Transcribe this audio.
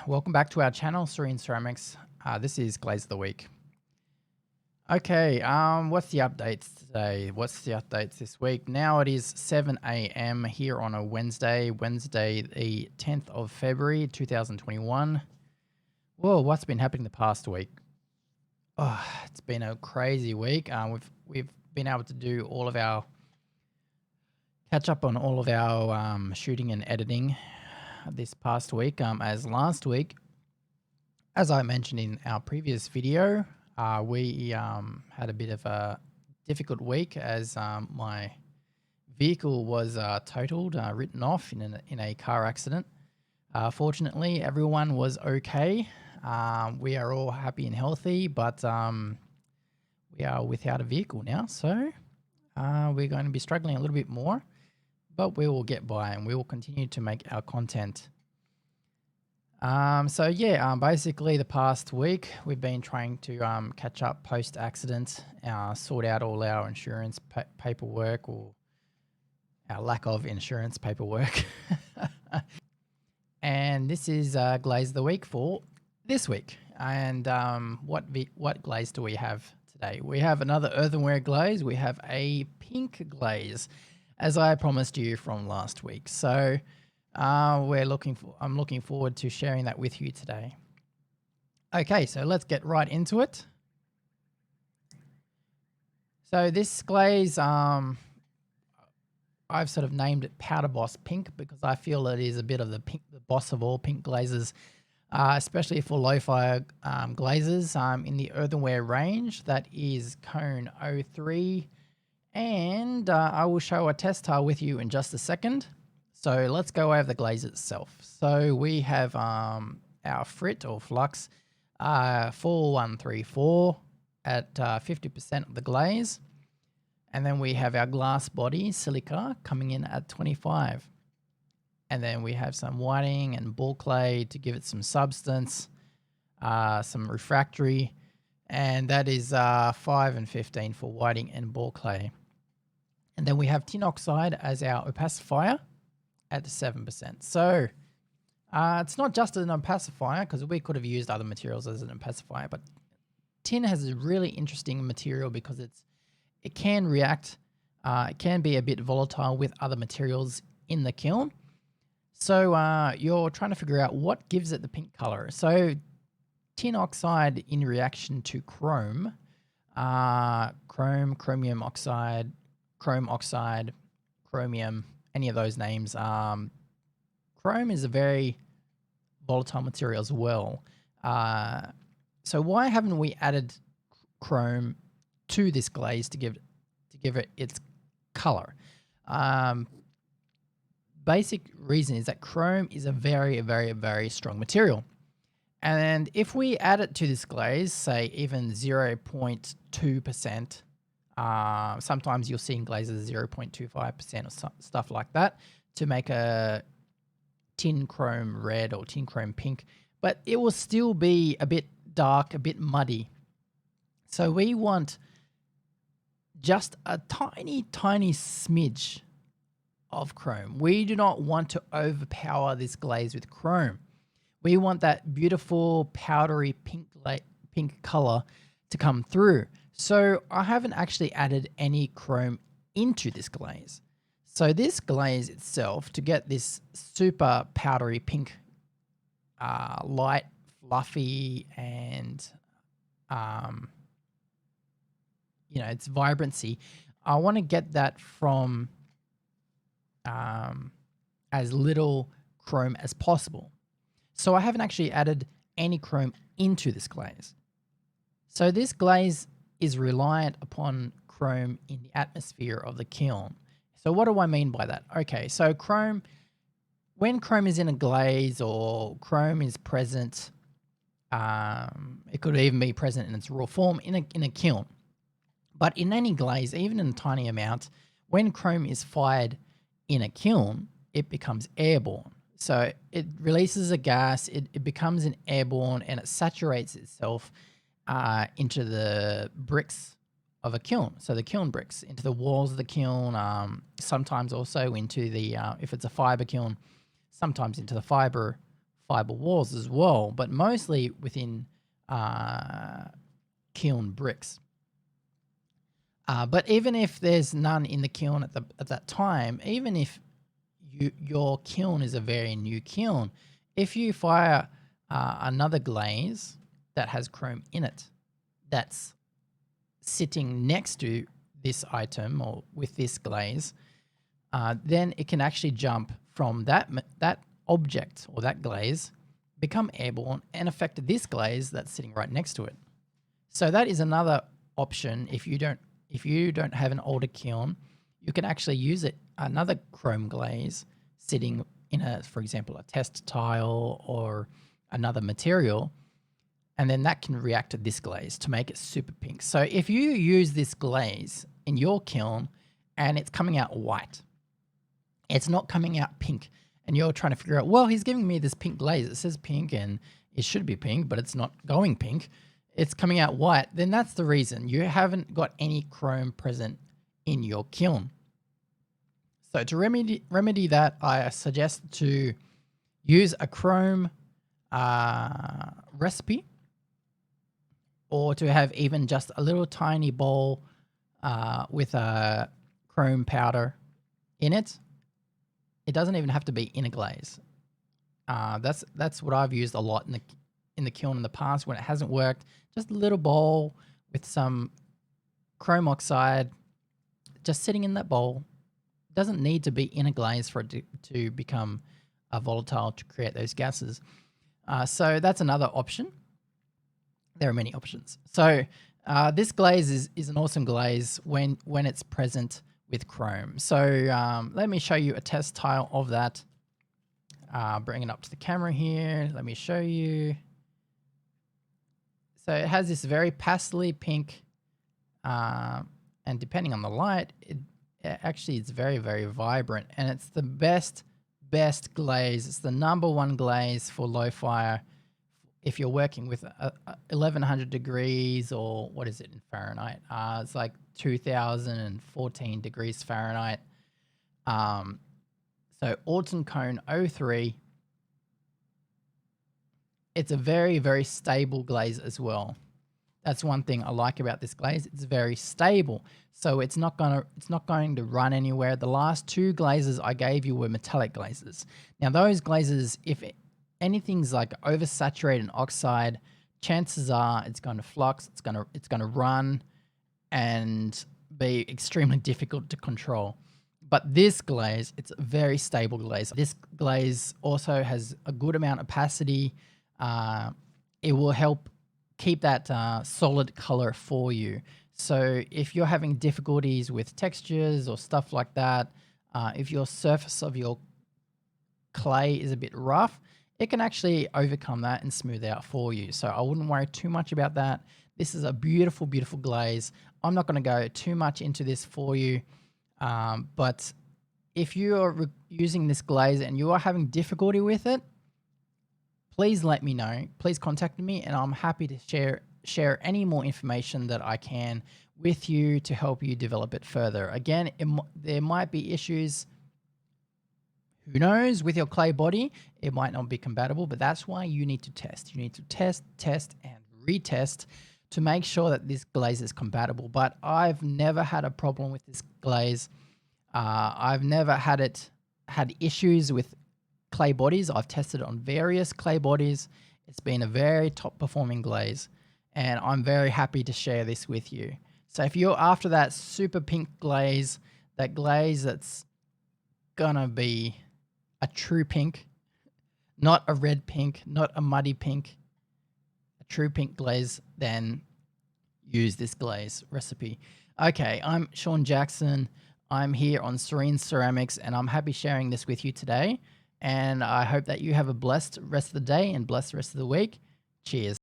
welcome back to our channel, Serene Ceramics. This is Glaze of the Week. Okay, what's the updates today? What's the updates this week? Now it is 7 a.m. here on a Wednesday the 10th of February 2021. Whoa, what's been happening the past week? Oh, it's been a crazy week. We've been able to do all of our catch up on all of our shooting and editing this past week. As last week, as I mentioned in our previous video, we had a bit of a difficult week as my vehicle was totaled, written off in a car accident. Fortunately, everyone was okay. We are all happy and healthy, but we are without a vehicle now, so we're going to be struggling a little bit more, but we will get by and we will continue to make our content. Basically the past week we've been trying to catch up post-accident, sort out all our insurance paperwork, or our lack of insurance paperwork. And this is Glaze of the Week for this week. And what glaze do we have today? We have another earthenware glaze. We have a pink glaze, as I promised you from last week. So I'm looking forward to sharing that with you today. Okay, so let's get right into it. So this glaze, I've sort of named it Powder Boss Pink because I feel it is a bit of the boss of all pink glazes, especially for lo-fi glazes in the earthenware range. That is Cone 03. And I will show a test tile with you in just a second. So let's go over the glaze itself. So we have our frit or flux 4134 at 50% of the glaze. And then we have our glass body silica coming in at 25. And then we have some whiting and ball clay to give it some substance, some refractory, and that is 5 and 15 for whiting and ball clay. And then we have tin oxide as our opacifier at 7%. So it's not just an opacifier, because we could have used other materials as an opacifier, but tin has a really interesting material because it can react, it can be a bit volatile with other materials in the kiln. So you're trying to figure out what gives it the pink color. So tin oxide in reaction to chrome, chromium oxide, chrome oxide, chromium, any of those names. Chrome is a very volatile material as well. So why haven't we added chrome to this glaze to give it its color? Basic reason is that chrome is a very, very, very strong material. And if we add it to this glaze, say even 0.2%, sometimes you'll see in glazes 0.25% or stuff like that to make a tin chrome red or tin chrome pink, but it will still be a bit dark, a bit muddy. So we want just a tiny, tiny smidge of chrome. We do not want to overpower this glaze with chrome. We want that beautiful powdery pink color to come through. So I haven't actually added any chrome into this glaze. So this glaze itself, to get this super powdery pink, light, fluffy, and its vibrancy, I want to get that from as little chrome as possible. So I haven't actually added any chrome into this glaze. So this glaze is reliant upon chrome in the atmosphere of the kiln. So what do I mean by that? Okay, so when chrome is in a glaze or chrome is present, it could even be present in its raw form in a kiln. But in any glaze, even in a tiny amount, when chrome is fired in a kiln, it becomes airborne. So it releases a gas, it becomes an airborne, and it saturates itself into the bricks of a kiln. So the kiln bricks, into the walls of the kiln, sometimes also into the, if it's a fiber kiln, sometimes into the fiber fiber walls as well, but mostly within kiln bricks. But even if there's none in the kiln at that time, even if your kiln is a very new kiln, if you fire another glaze that has chrome in it, that's sitting next to this item or with this glaze, then it can actually jump from that object or that glaze, become airborne, and affect this glaze that's sitting right next to it. So that is another option. If you don't have an older kiln, you can actually use another chrome glaze sitting in for example, a test tile or another material, and then that can react to this glaze to make it super pink. So if you use this glaze in your kiln and it's coming out white, it's not coming out pink, and you're trying to figure out, well, he's giving me this pink glaze. It says pink and it should be pink, but it's not going pink. It's coming out white. Then that's the reason. You haven't got any chrome present in your kiln. So to remedy that, I suggest to use a chrome recipe, or to have even just a little tiny bowl with a chrome powder in it. It doesn't even have to be in a glaze. That's what I've used a lot in the kiln in the past when it hasn't worked. Just a little bowl with some chrome oxide just sitting in that bowl. It doesn't need to be in a glaze for it to become volatile to create those gases. So that's another option. There are many options. So this glaze is an awesome glaze when it's present with chrome. So let me show you a test tile of that. Bring it up to the camera here. Let me show you. So it has this very pastely pink, and depending on the light, actually it's very, very vibrant, and it's the best glaze. It's the #1 glaze for low fire. If you're working with 1100 degrees, or what is it in Fahrenheit? It's like 2014 degrees Fahrenheit. So Orton Cone 03. It's a very, very stable glaze as well. That's one thing I like about this glaze. It's very stable, so it's not going to run anywhere. The last two glazes I gave you were metallic glazes. Now those glazes, if anything's like oversaturated in oxide, chances are it's going to flux. It's going to run and be extremely difficult to control. But this glaze, it's a very stable glaze. This glaze also has a good amount of opacity. It will help keep that solid color for you. So if you're having difficulties with textures or stuff like that, if your surface of your clay is a bit rough, it can actually overcome that and smooth out for you. So I wouldn't worry too much about that. This is a beautiful, beautiful glaze. I'm not going to go too much into this for you. But if you are using this glaze and you are having difficulty with it, please let me know. Please contact me, and I'm happy to share any more information that I can with you to help you develop it further. Again, there might be issues, who knows, with your clay body. It might not be compatible, but that's why you need to test. You need to test, and retest to make sure that this glaze is compatible. But I've never had a problem with this glaze. I've never had issues with clay bodies. I've tested it on various clay bodies. It's been a very top performing glaze, and I'm very happy to share this with you. So if you're after that super pink glaze, that glaze that's gonna be a true pink, not a red pink, not a muddy pink, a true pink glaze, then use this glaze recipe. Okay, I'm Sean Jackson. I'm here on Serene Ceramics, and I'm happy sharing this with you today. And I hope that you have a blessed rest of the day and blessed rest of the week. Cheers.